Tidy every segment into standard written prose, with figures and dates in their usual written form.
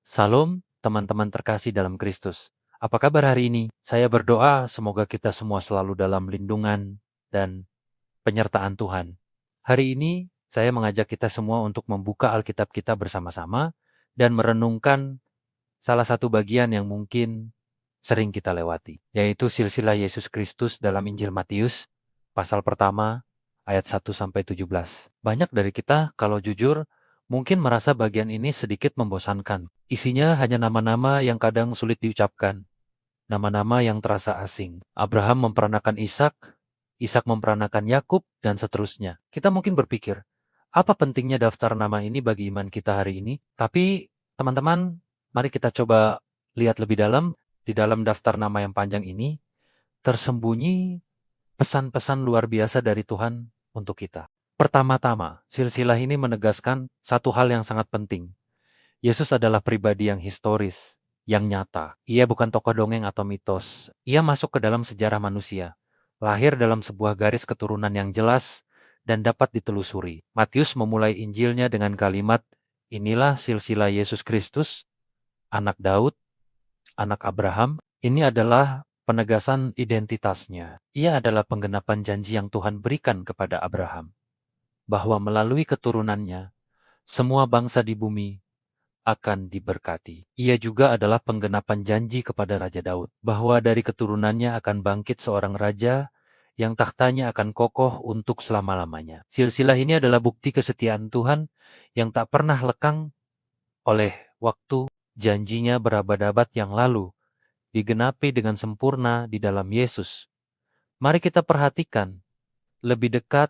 Salam, teman-teman terkasih dalam Kristus. Apa kabar hari ini? Saya berdoa semoga kita semua selalu dalam lindungan dan penyertaan Tuhan. Hari ini, saya mengajak kita semua untuk membuka Alkitab kita bersama-sama dan merenungkan salah satu bagian yang mungkin sering kita lewati, yaitu silsilah Yesus Kristus dalam Injil Matius, pasal pertama, ayat 1-17. Banyak dari kita, kalau jujur, mungkin merasa bagian ini sedikit membosankan. Isinya hanya nama-nama yang kadang sulit diucapkan, nama-nama yang terasa asing. Abraham memperanakan Ishak, Ishak memperanakan Yakub, dan seterusnya. Kita mungkin berpikir, apa pentingnya daftar nama ini bagi iman kita hari ini? Tapi, teman-teman, mari kita coba lihat lebih dalam. Di dalam daftar nama yang panjang ini, tersembunyi pesan-pesan luar biasa dari Tuhan untuk kita. Pertama-tama, silsilah ini menegaskan satu hal yang sangat penting. Yesus adalah pribadi yang historis, yang nyata. Ia bukan tokoh dongeng atau mitos. Ia masuk ke dalam sejarah manusia, lahir dalam sebuah garis keturunan yang jelas dan dapat ditelusuri. Matius memulai Injilnya dengan kalimat, "Inilah silsilah Yesus Kristus, anak Daud, anak Abraham." Ini adalah penegasan identitasnya. Ia adalah penggenapan janji yang Tuhan berikan kepada Abraham, bahwa melalui keturunannya, semua bangsa di bumi akan diberkati. Ia juga adalah penggenapan janji kepada Raja Daud, bahwa dari keturunannya akan bangkit seorang raja yang tahtanya akan kokoh untuk selama-lamanya. Silsilah ini adalah bukti kesetiaan Tuhan yang tak pernah lekang oleh waktu. Janjinya berabad-abad yang lalu digenapi dengan sempurna di dalam Yesus. Mari kita perhatikan lebih dekat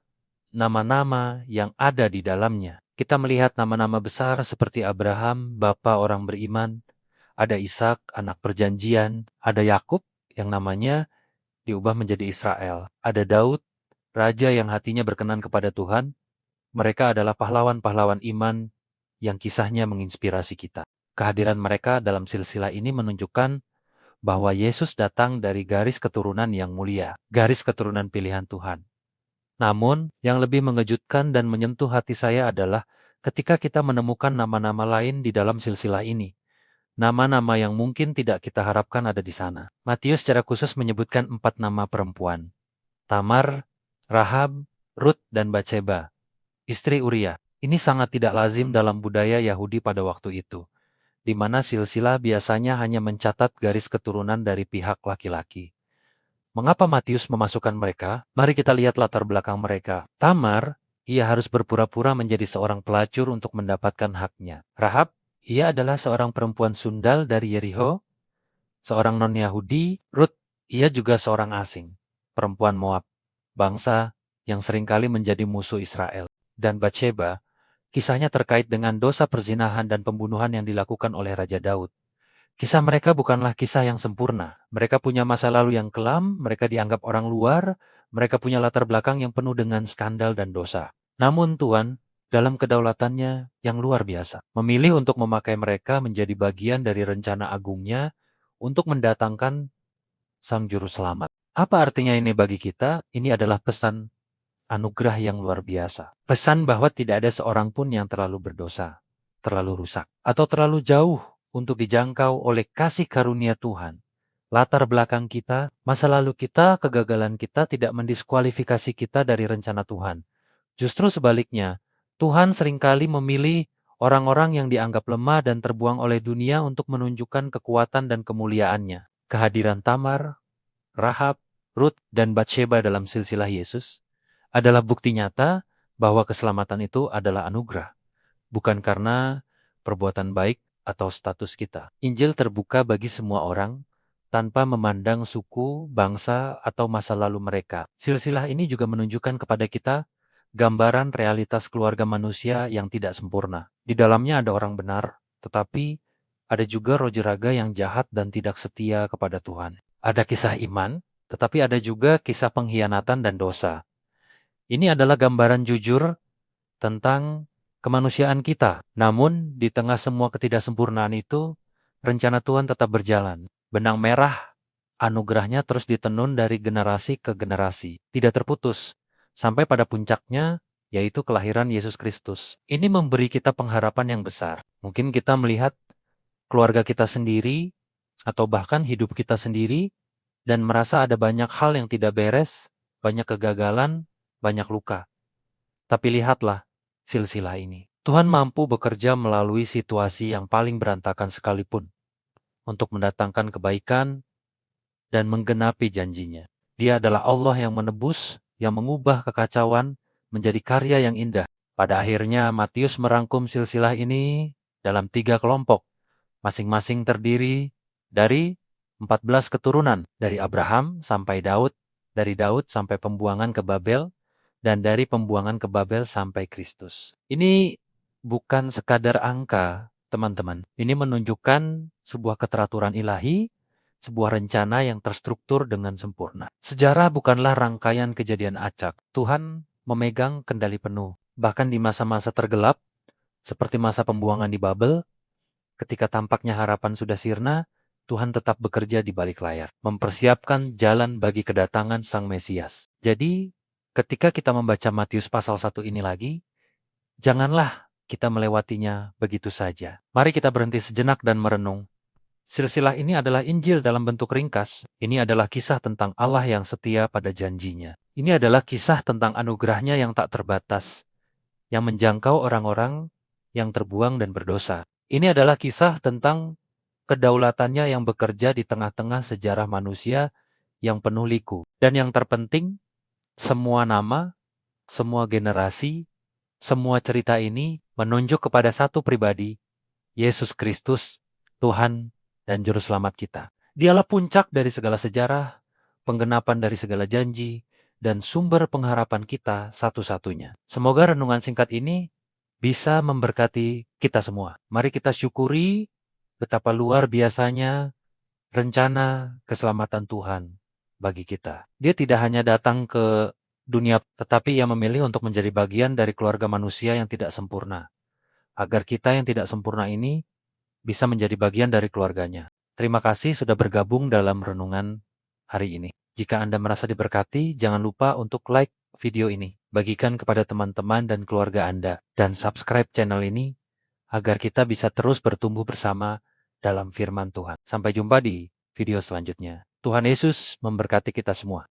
nama-nama yang ada di dalamnya. Kita melihat nama-nama besar seperti Abraham, bapa orang beriman, ada Ishak, anak perjanjian, ada Yakub yang namanya diubah menjadi Israel, ada Daud, raja yang hatinya berkenan kepada Tuhan. Mereka adalah pahlawan-pahlawan iman yang kisahnya menginspirasi kita. Kehadiran mereka dalam silsilah ini menunjukkan bahwa Yesus datang dari garis keturunan yang mulia, garis keturunan pilihan Tuhan. Namun, yang lebih mengejutkan dan menyentuh hati saya adalah ketika kita menemukan nama-nama lain di dalam silsilah ini. Nama-nama yang mungkin tidak kita harapkan ada di sana. Matius secara khusus menyebutkan 4 nama perempuan. Tamar, Rahab, Rut, dan Batseba, istri Uria. Ini sangat tidak lazim dalam budaya Yahudi pada waktu itu, di mana silsilah biasanya hanya mencatat garis keturunan dari pihak laki-laki. Mengapa Matius memasukkan mereka? Mari kita lihat latar belakang mereka. Tamar, ia harus berpura-pura menjadi seorang pelacur untuk mendapatkan haknya. Rahab, ia adalah seorang perempuan sundal dari Yeriho, seorang non-Yahudi. Rut, ia juga seorang asing, perempuan Moab, bangsa yang seringkali menjadi musuh Israel. Dan Batseba, kisahnya terkait dengan dosa perzinahan dan pembunuhan yang dilakukan oleh Raja Daud. Kisah mereka bukanlah kisah yang sempurna. Mereka punya masa lalu yang kelam, mereka dianggap orang luar, mereka punya latar belakang yang penuh dengan skandal dan dosa. Namun Tuhan, dalam kedaulatannya yang luar biasa, memilih untuk memakai mereka menjadi bagian dari rencana agungnya untuk mendatangkan Sang Juru Selamat. Apa artinya ini bagi kita? Ini adalah pesan anugerah yang luar biasa. Pesan bahwa tidak ada seorang pun yang terlalu berdosa, terlalu rusak, atau terlalu jauh untuk dijangkau oleh kasih karunia Tuhan. Latar belakang kita, masa lalu kita, kegagalan kita tidak mendiskualifikasi kita dari rencana Tuhan. Justru sebaliknya, Tuhan seringkali memilih orang-orang yang dianggap lemah dan terbuang oleh dunia untuk menunjukkan kekuatan dan kemuliaannya. Kehadiran Tamar, Rahab, Rut, dan Batseba dalam silsilah Yesus adalah bukti nyata bahwa keselamatan itu adalah anugerah, bukan karena perbuatan baik atau status kita. Injil terbuka bagi semua orang, tanpa memandang suku, bangsa, atau masa lalu mereka. Silsilah ini juga menunjukkan kepada kita gambaran realitas keluarga manusia yang tidak sempurna. Di dalamnya ada orang benar, tetapi ada juga roh jeraga yang jahat dan tidak setia kepada Tuhan. Ada kisah iman, tetapi ada juga kisah pengkhianatan dan dosa. Ini adalah gambaran jujur tentang kemanusiaan kita. Namun, di tengah semua ketidaksempurnaan itu, rencana Tuhan tetap berjalan. Benang merah anugerahnya terus ditenun dari generasi ke generasi, tidak terputus, sampai pada puncaknya, yaitu kelahiran Yesus Kristus. Ini memberi kita pengharapan yang besar. Mungkin kita melihat keluarga kita sendiri, atau bahkan hidup kita sendiri, dan merasa ada banyak hal yang tidak beres, banyak kegagalan, banyak luka. Tapi lihatlah silsilah ini. Tuhan mampu bekerja melalui situasi yang paling berantakan sekalipun untuk mendatangkan kebaikan dan menggenapi janjinya. Dia adalah Allah yang menebus, yang mengubah kekacauan menjadi karya yang indah. Pada akhirnya Matius merangkum silsilah ini dalam 3 kelompok, masing-masing terdiri dari 14 keturunan, dari Abraham sampai Daud, dari Daud sampai pembuangan ke Babel, dan dari pembuangan ke Babel sampai Kristus. Ini bukan sekadar angka, teman-teman. Ini menunjukkan sebuah keteraturan ilahi, sebuah rencana yang terstruktur dengan sempurna. Sejarah bukanlah rangkaian kejadian acak. Tuhan memegang kendali penuh. Bahkan di masa-masa tergelap, seperti masa pembuangan di Babel, ketika tampaknya harapan sudah sirna, Tuhan tetap bekerja di balik layar, mempersiapkan jalan bagi kedatangan Sang Mesias. Jadi, ketika kita membaca Matius pasal 1 ini lagi, janganlah kita melewatinya begitu saja. Mari kita berhenti sejenak dan merenung. Silsilah ini adalah Injil dalam bentuk ringkas. Ini adalah kisah tentang Allah yang setia pada janjinya. Ini adalah kisah tentang anugerahnya yang tak terbatas, yang menjangkau orang-orang yang terbuang dan berdosa. Ini adalah kisah tentang kedaulatannya yang bekerja di tengah-tengah sejarah manusia yang penuh liku. Dan yang terpenting, semua nama, semua generasi, semua cerita ini menunjuk kepada satu pribadi, Yesus Kristus, Tuhan dan Juru Selamat kita. Dialah puncak dari segala sejarah, penggenapan dari segala janji, dan sumber pengharapan kita satu-satunya. Semoga renungan singkat ini bisa memberkati kita semua. Mari kita syukuri betapa luar biasanya rencana keselamatan Tuhan bagi kita. Dia tidak hanya datang ke dunia, tetapi ia memilih untuk menjadi bagian dari keluarga manusia yang tidak sempurna, agar kita yang tidak sempurna ini bisa menjadi bagian dari keluarganya. Terima kasih sudah bergabung dalam renungan hari ini. Jika Anda merasa diberkati, jangan lupa untuk like video ini, bagikan kepada teman-teman dan keluarga Anda, dan subscribe channel ini agar kita bisa terus bertumbuh bersama dalam firman Tuhan. Sampai jumpa di video selanjutnya. Tuhan Yesus memberkati kita semua.